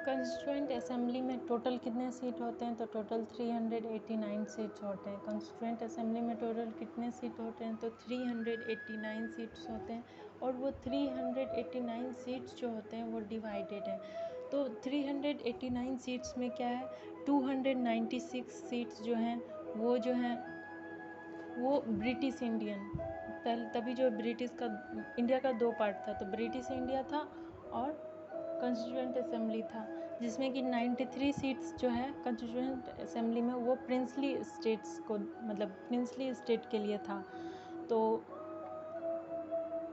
Constituent assembly में total कितने seat होते हैं? तो टोटल 389 सीट्स होते हैं। कंस्टिट्यूएंट असेंबली में टोटल कितने सीट होते हैं? तो 389 सीट्स होते हैं। और वो 389 सीट्स जो होते हैं वो डिवाइडेड हैं। तो 389 सीट्स में क्या है, 296 सीट्स जो हैं वो ब्रिटिश इंडियन, पहले तभी जो ब्रिटिश का इंडिया का दो पार्ट था, तो ब्रिटिश इंडिया था और कंस्टिट्यूएंट असेंबली था, जिसमें कि 93 सीट्स जो है कंस्टिट्यूएंट असेंबली में वो प्रिंसली स्टेट्स को, मतलब प्रिंसली स्टेट के लिए था। तो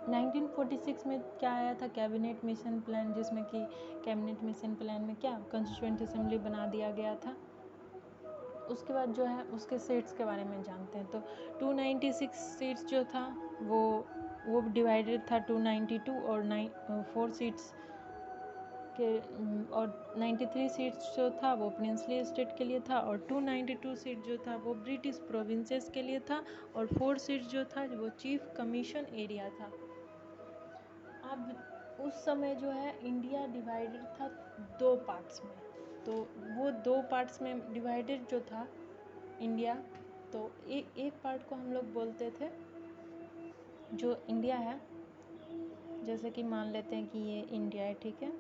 1946 में क्या आया था, कैबिनेट मिशन प्लान, जिसमें कि कैबिनेट मिशन प्लान में क्या कंस्टिट्यूएंट असेंबली बना दिया गया था। उसके बाद जो है उसके सीट्स के बारे में जानते हैं। तो 296 सीट्स जो था वो डिवाइडेड था 292 और 4 सीट्स के, और 93 सीट्स जो था वो प्रिंसली स्टेट के लिए था, और 292 सीट जो था वो ब्रिटिश प्रोविंसेस के लिए था, और 4 सीट्स जो था वो चीफ कमीशन एरिया था। अब उस समय जो है इंडिया डिवाइडेड था दो पार्ट्स में। तो वो दो पार्ट्स में डिवाइडेड जो था इंडिया, तो एक पार्ट को हम लोग बोलते थे, जो इंडिया है, जैसे कि मान लेते हैं कि ये इंडिया है, ठीक है,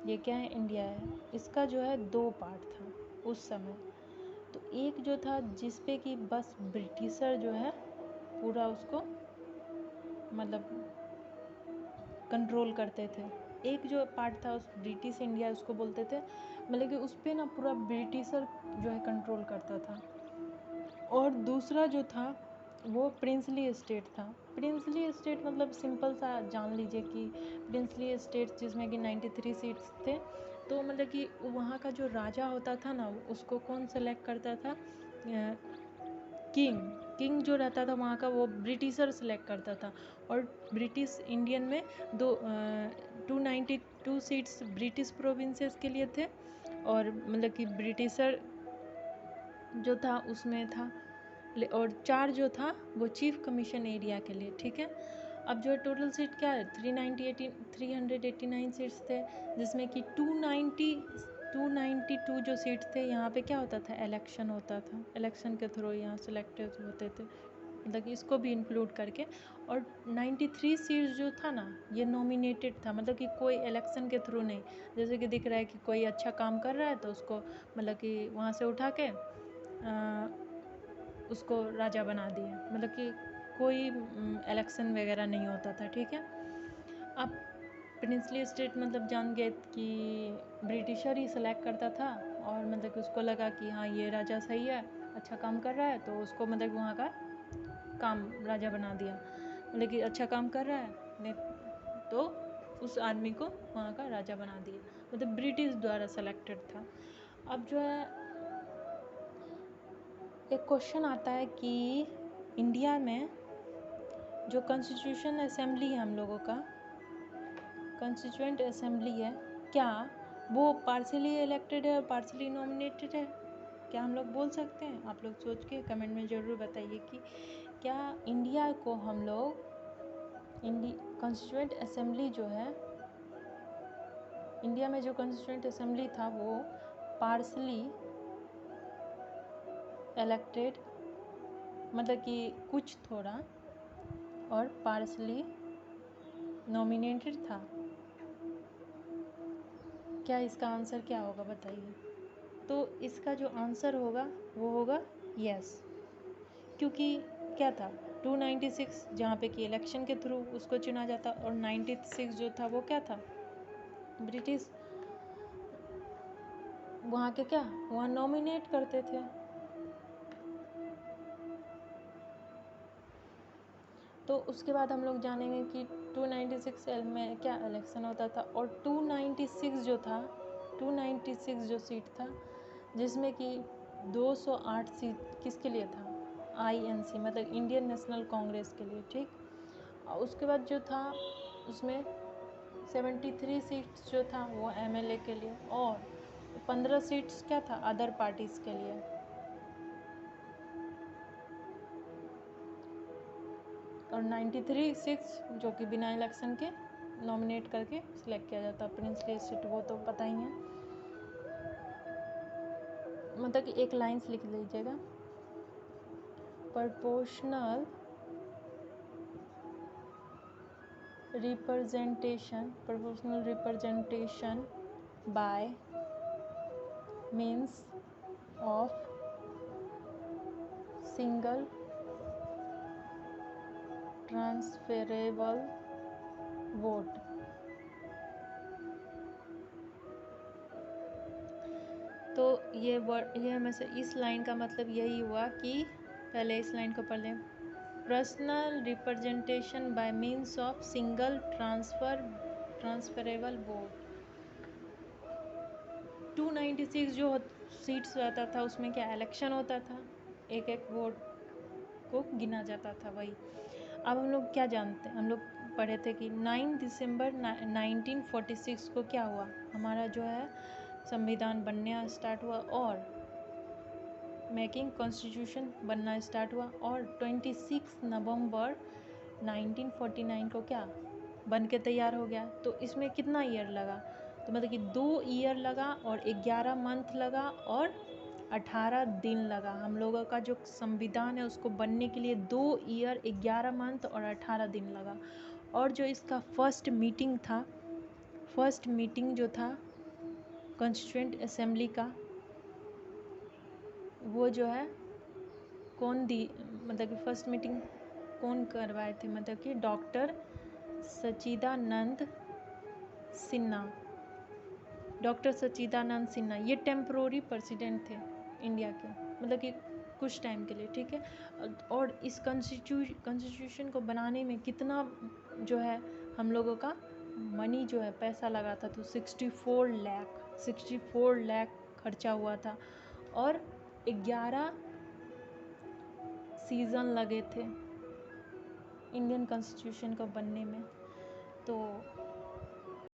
ये क्या है, इंडिया है। इसका जो है दो पार्ट था उस समय। तो एक जो था जिस पे कि बस ब्रिटिशर जो है पूरा उसको मतलब कंट्रोल करते थे। एक जो पार्ट था उस ब्रिटिश इंडिया उसको बोलते थे, मतलब कि उस पर ना पूरा ब्रिटिशर जो है कंट्रोल करता था। और दूसरा जो था वो प्रिंसली स्टेट था। प्रिंसली स्टेट मतलब सिंपल सा जान लीजिए कि प्रिंसली स्टेट जिसमें कि 93 सीट्स थे, तो मतलब कि वहाँ का जो राजा होता था ना, उसको कौन सेलेक्ट करता था, किंग जो रहता था वहाँ का, वो ब्रिटिशर सेलेक्ट करता था। और ब्रिटिश इंडियन में 292 सीट्स ब्रिटिश प्रोविंसेस के लिए थे, और मतलब कि ब्रिटिशर जो था उसमें था, और 4 जो था वो चीफ कमीशन एरिया के लिए, ठीक है। अब जो टोटल सीट क्या है, 389 सीट्स थे, जिसमें कि 292 जो सीट्स थे, यहाँ पे क्या होता था, इलेक्शन होता था, इलेक्शन के थ्रू यहाँ सिलेक्टेड होते थे, मतलब कि इसको भी इंक्लूड करके। और 93 सीट्स जो था ना, ये नॉमिनेटेड था, मतलब कि कोई इलेक्शन के थ्रू नहीं। जैसे कि दिख रहा है कि कोई अच्छा काम कर रहा है तो उसको मतलब कि वहाँ से उठा के उसको राजा बना दिया, मतलब कि कोई इलेक्शन वगैरह नहीं होता था, ठीक है। अब प्रिंसली स्टेट मतलब जान गए कि ब्रिटिशर ही सेलेक्ट करता था, और मतलब कि उसको लगा कि हाँ ये राजा सही है, अच्छा काम कर रहा है, तो उसको मतलब वहाँ का काम राजा बना दिया, मतलब कि अच्छा काम कर रहा है नहीं तो उस आदमी को वहाँ का राजा बना दिया, मतलब ब्रिटिश द्वारा सेलेक्टेड था। अब जो है एक क्वेश्चन आता है कि इंडिया में जो कॉन्स्टिट्यूशन असेंबली है हम लोगों का, कॉन्स्टिट्यूएंट असेंबली है, क्या वो पार्शली इलेक्टेड है और पार्शली नॉमिनेटेड है? क्या हम लोग बोल सकते हैं? आप लोग सोच के कमेंट में ज़रूर बताइए कि क्या इंडिया को हम लोग कॉन्स्टिट्यूएंट असेंबली जो है, इंडिया में जो कॉन्स्टिट्यूएंट असेंबली था वो पार्शली इलेक्टेड, मतलब कि कुछ थोड़ा, और पार्शली नॉमिनेटेड था? क्या इसका आंसर क्या होगा बताइए? तो इसका जो आंसर होगा वो होगा यस, क्योंकि क्या था, 296 जहाँ पे कि इलेक्शन के थ्रू उसको चुना जाता, और 96 जो था वो क्या था, ब्रिटिश वहाँ के क्या वहाँ नॉमिनेट करते थे। तो उसके बाद हम लोग जानेंगे कि 296 में क्या इलेक्शन होता था, और 296 जो था, 296 जो सीट था, जिसमें कि 208 सीट किसके लिए था, आईएनसी मतलब इंडियन नेशनल कांग्रेस के लिए, ठीक। और उसके बाद जो था उसमें 73 सीट्स जो था वो एमएलए के लिए, और 15 सीट्स क्या था, अदर पार्टीज़ के लिए। और 93 सीट्स जो कि बिना इलेक्शन के नॉमिनेट करके सिलेक्ट किया जाता है। प्रिंसली सीट वो तो पता ही है, मतलब कि एक लाइन्स लिख लीजिएगा। Proportional representation bye means of single transferable vote. तो ये हमें से इस लाइन का मतलब यही हुआ कि पहले इस लाइन को पढ़ लें। Personal representation bye means of single transferable vote. 296 जो सीट्स रहता था उसमें क्या इलेक्शन होता था, एक एक वोट को गिना जाता था, वही। अब हम लोग क्या जानते हैं, हम लोग पढ़े थे कि 9 दिसंबर 1946 को क्या हुआ, हमारा जो है संविधान बनना स्टार्ट हुआ और मेकिंग कॉन्स्टिट्यूशन बनना स्टार्ट हुआ, और 26 नवंबर 1949 को क्या बन के तैयार हो गया। तो इसमें कितना ईयर लगा, तो मतलब कि 2 ईयर लगा और 11 मंथ लगा और 18 दिन लगा। हम लोगों का जो संविधान है उसको बनने के लिए 2 ईयर 11 मंथ और 18 दिन लगा। और जो इसका फर्स्ट मीटिंग जो था कॉन्स्टिट्यूएंट असेंबली का, वो जो है कौन दी, मतलब कि फर्स्ट मीटिंग कौन करवाए थे, मतलब कि डॉक्टर सच्चिदानंद सिन्हा। ये टेम्प्रोरी प्रेसिडेंट थे इंडिया के, मतलब कि कुछ टाइम के लिए, ठीक है। और इस कॉन्स्टिट्यूशन को बनाने में कितना जो है हम लोगों का मनी जो है पैसा लगा था, तो 64 लाख खर्चा हुआ था और 11 सीज़न लगे थे इंडियन कॉन्स्टिट्यूशन को बनने में। तो